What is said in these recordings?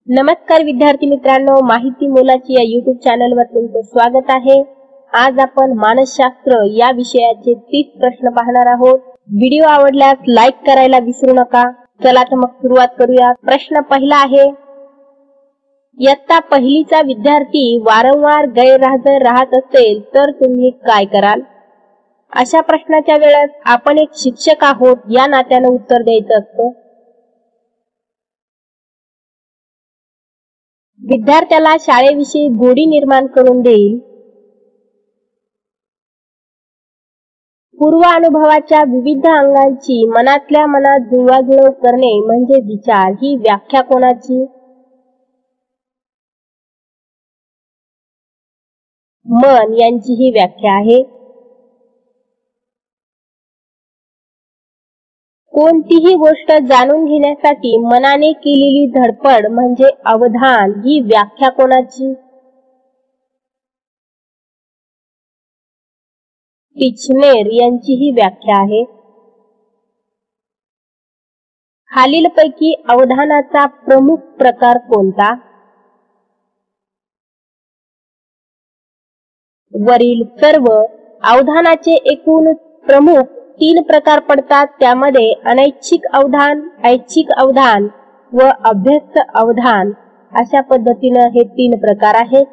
नमस्कार विद्यार्थी मित्रांनो, माहिती मोलाची या YouTube चॅनलवर तुमचं स्वागत आहे। आज आपण मानसशास्त्र या विषयाचे 30 प्रश्न पाहणार आहोत। व्हिडिओ आवडल्यास लाईक करायला विसरू नका। चला तर मग सुरुवात करूया। प्रश्न पहिला आहे, इयत्ता पहिलीचा विद्यार्थी वारंवार गैरहजर राहत असेल तर तुम्ही काय कराल? अशा प्रश्नाच्या वेळेस आपण एक शिक्षक आहोत या नात्याने उत्तर द्यायचं असतं। विद्यार्थ्याला शाळेविषयी गोडी निर्माण करून देईल। पूर्व अनुभवाच्या विविध अंगांची मनातल्या मनात जुळवाजुळव करणे म्हणजे विचार, ही व्याख्या कोणाची? मन यांची ही व्याख्या आहे। कोणतीही गोष्ट जाणून घेण्यासाठी मनाने केलेली धडपड म्हणजे अवधान, ही व्याख्या कोणाची? टिचनेर यांची ही व्याख्या आहे। खालीलपैकी अवधानाचा प्रमुख प्रकार कोणता? वरील सर्व अवधानाचे एकूण प्रमुख 3 प्रकार पडतात। त्यामध्ये अनैच्छिक अवधान, ऐच्छिक अवधान व अभ्यस्त अवधान अशा पद्धतीने हे 3 प्रकार आहेत।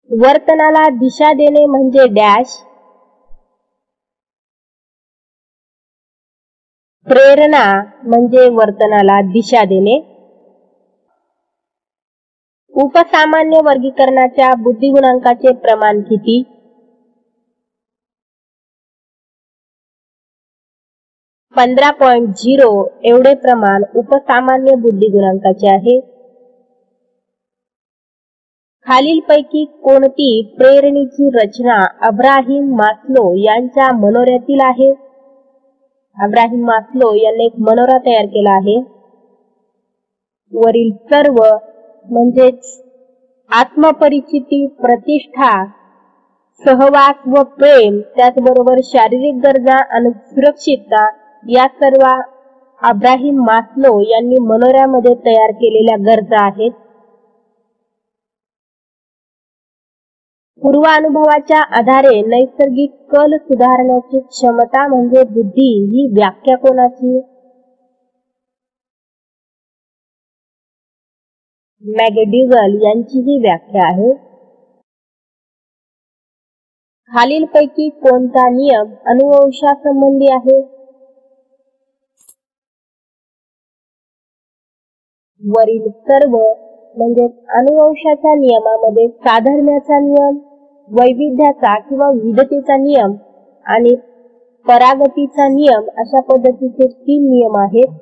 वर्तनाला दिशा देणे म्हणजे डॅश। प्रेरणा म्हणजे वर्तनाला दिशा देणे। उपसामान्य वर्गीकरणाच्या बुद्धिगुणांकाचे प्रमाण किती? 15.0 एवढे प्रमाण उपसामान्य बुद्धिगुणांकाचे आहे। खालीलपैकी कोणती प्रेरणेची रचना अब्राहिम मास्लो यांच्या मनोऱ्यातील आहे? अब्राहिम मास्लो यांनी एक मनोरा तयार केला आहे। वरील सर्व म्हणजेच आत्मपरिचिती, प्रतिष्ठा, सहवास व प्रेम, त्याचबरोबर शारीरिक गरजा आणि सुरक्षितता या सर्व अब्राहिम मास्लो यांनी मनोऱ्यामध्ये तयार केलेल्या गरजा आहेत। पूर्व अनुभवाच्या आधारे नैसर्गिक कल सुधारण्याची क्षमता म्हणजे बुद्धी, ही व्याख्या कोणाची? मॅगड्युगल यांची ही व्याख्या आहे। खालीलपैकी कोणता नियम अनुवंशासंबंधी आहे? वरील सर्व म्हणजे अनुवंशाच्या नियमामध्ये साधर्म्याचा नियम, वैविध्याचा किंवा विविधतेचा नियम आणि परागतीचा नियम अशा पद्धतीचे 3 नियम आहेत।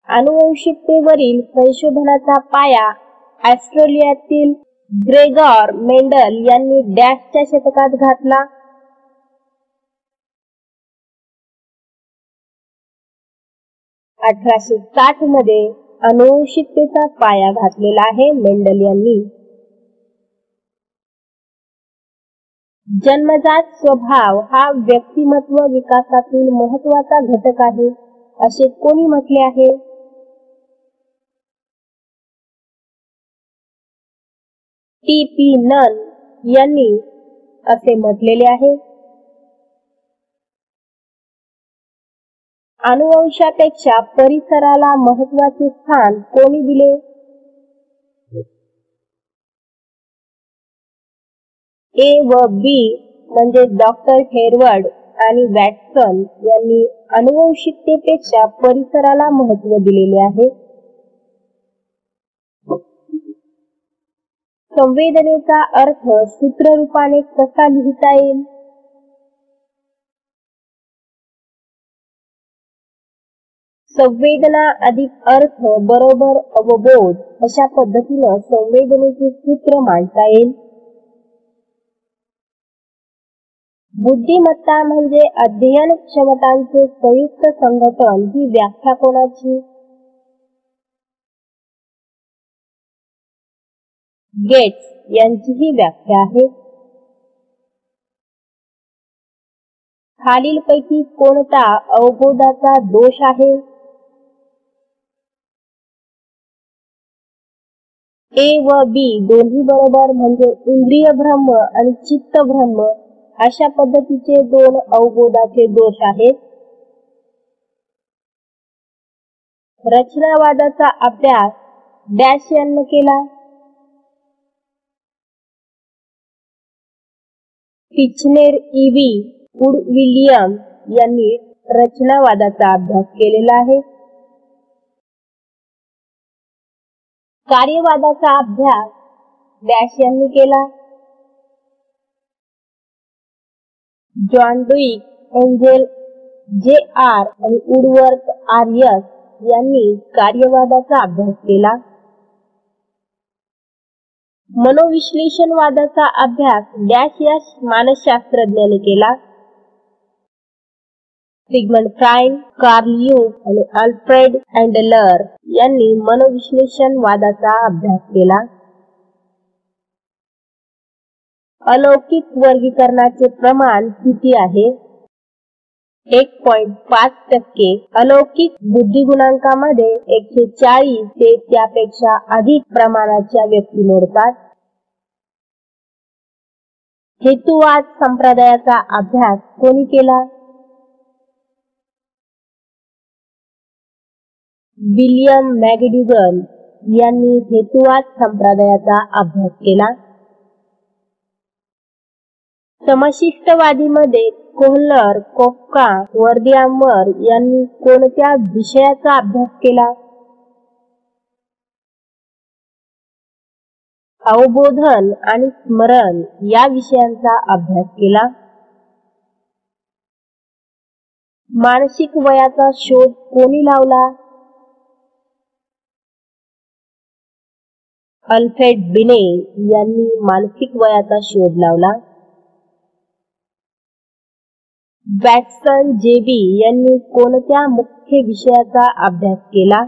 अनुवंशिकतेवरील संशोधनाचा पाया ऑस्ट्रेलियातील ग्रेगॉर मेंडल यांनी डॅशच्या शतकात घातला। 1860 मध्ये अनुवंशिकतेचा पाया घातलेला आहे मेंडल यांनी। जन्मजात स्वभाव हा व्यक्तिमत्व विकासातील महत्त्वाचा घटक आहे असे कोणी म्हटले आहे? टी.पी. नन यांनी असे म्हटलेले आहे। अनुवंशापेक्षा परिसराला महत्त्वाचे स्थान कोणी दिले? ए व बी म्हणजे डॉक्टर हेरवर्ड आणि वॅटसन यांनी अनुवंशिकतेपेक्षा परिसराला महत्त्व दिलेले आहे। संवेदनेचा अर्थ सूत्ररूपाने कसा लिहिता येईल? संवेदना अधिक अर्थ बरोबर अवबोध अशा पद्धतीने संवेदनेचे सूत्र मांडता येईल। बुद्धिमत्ता म्हणजे अध्ययन क्षमतांचे संयुक्त संघटन, ही व्याख्या कोणाची? गेट्स यांची ही व्याख्या आहे। खालीलपैकी कोणता अवबोधाचा दोष आहे? ए व बी दोन्ही बरोबर म्हणजे इंद्रिय भ्रम आणि चित्त भ्रम अशा पद्धतीचे दोन अवबोधाचे दोष आहेत. रचनावादाचा अभ्यास डॅश यांनी केला. टिचनेर ईव्ही वुड-विल्यम यांनी रचनावादाचा अभ्यास केलेला आहे. कार्यवादाचा अभ्यास डॅश यांनी केला. John Dewey, Angell J R. आणि वुडवर्थ आर.एस. यांनी कार्यवादाचा अभ्यास केला. मनोविश्लेषणवादाचा अभ्यास डॅश या मानसशास्त्रज्ञाने केला. सिगमंड फ्राईड, कार्ल युंग आणि अल्फ्रेड एडलर यांनी मनोविश्लेषणवादाचा अभ्यास केला. अलौकिक वर्गीकरणाचे प्रमाण किती आहे? 1.5%. अलौकिक बुद्धिगुणांकामध्ये 140 ते त्यापेक्षा अधिक प्रमाणाच्या व्यक्ती मोडतात. हेतुवाद संप्रदायाचा अभ्यास कोणी केला? विल्यम मॅगडिगल यांनी हेतुवाद संप्रदायाचा अभ्यास केला. समशिष्टवादीमध्ये कोहलर, कोफ्का, वर्दियामर यांनी कोणत्या विषयाचा अभ्यास केला? अवबोधन आणि स्मरण या विषयांचा अभ्यास केला. मानसिक वयाचा शोध कोणी लावला? अल्फ्रेड बिने यांनी मानसिक वयाचा शोध लावला. वॅटसन जेबी यांनी कोणत्या मुख्य विषयाचा अभ्यास केला?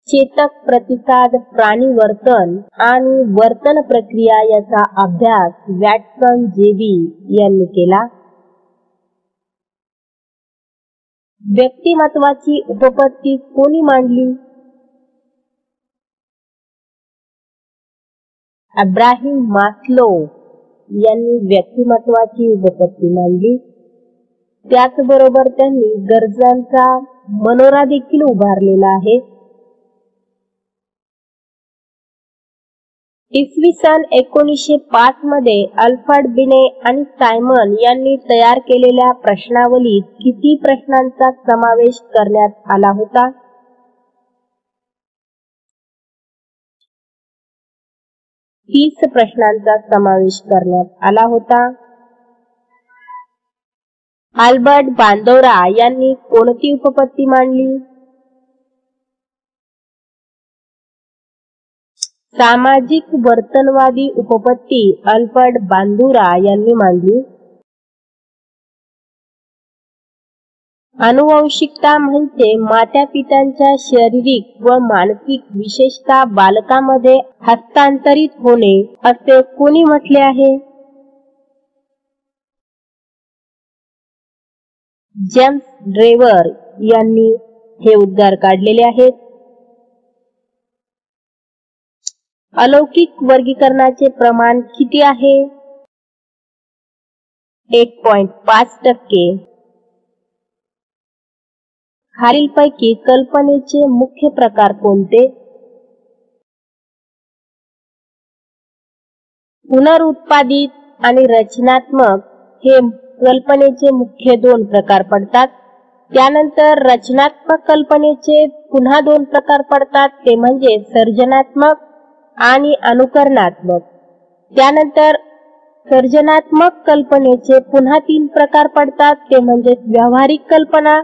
चेतक प्रतिसाद, प्राणी वर्तन आणि वर्तन प्रक्रिया याचा अभ्यास वॅटसन जेबी यांनी केला. व्यक्तिमत्वाची उपपत्ती कोणी मांडली? अब्राहिम मास्लो यांनी व्यक्तिमत्वाची उपपत्ती मांडली. त्याचबरोबर त्यांनी गरजांचा मनोरा देखील उभारलेला आहे. इसवी सन 1905 मध्ये अल्फ्रेड बिने आणि सायमन यांनी तयार केलेल्या प्रश्नावलीत किती प्रश्नांचा समावेश करण्यात आला होता? 30 प्रश्नांचा समावेश करण्यात आला होता. अल्बर्ट बांदोरा यांनी कोणती उपपत्ती मांडली? सामाजिक वर्तनवादी उपपत्ती अल्बर्ट बांदुरा यांनी मांडली. आनुवंशिकता म्हणजे मातापित्यांच्या शारीरिक व मानसिक विशेषता बालकामध्ये हस्तांतरित होणे असे कोणी म्हटले आहे? जेम्स ड्रेवर यांनी हे उद्गार काढलेले आहेत. अलौकिक वर्गीकरणाचे प्रमाण किती आहे? 1.5%. खालीलपैकी कल्पनेचे मुख्य प्रकार कोणते? पुनरुत्पादित आणि रचनात्मक हे कल्पनेचे मुख्य 2 प्रकार पडतात. त्यानंतर रचनात्मक कल्पनेचे पुन्हा 2 प्रकार पडतात, ते म्हणजे सर्जनात्मक आणि अनुकरणात्मक. त्यानंतर सर्जनात्मक कल्पनेचे पुन्हा 3 प्रकार पडतात, ते म्हणजे व्यावहारिक कल्पना,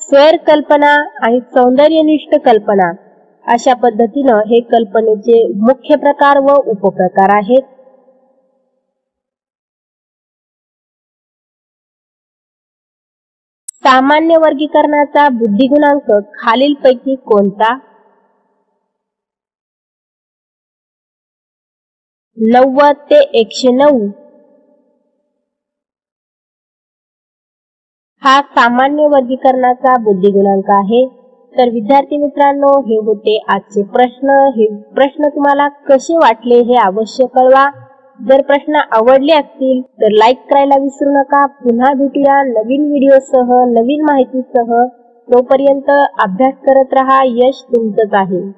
स्वैर कल्पना आणि सौंदर्यनिष्ठ कल्पना. अशा पद्धतीनं हे कल्पनेचे मुख्य प्रकार व उपप्रकार आहेत. सामान्य वर्गीकरणाचा बुद्धिगुणांक खालीलपैकी कोणता? 90 ते 109 हा सामान्य वर्गीकरणाचा बुद्धिगुणांक आहे. तर विद्यार्थी मित्रांनो, हे होते आजचे प्रश्न. हे प्रश्न तुम्हाला कसे वाटले हे अवश्य कळवा. जर प्रश्न आवडले असतील तर लाईक करायला विसरू नका. पुन्हा भेटूया नवीन व्हिडिओसह, नवीन माहितीसह. तोपर्यंत अभ्यास करत रहा. यश तुमचंच आहे.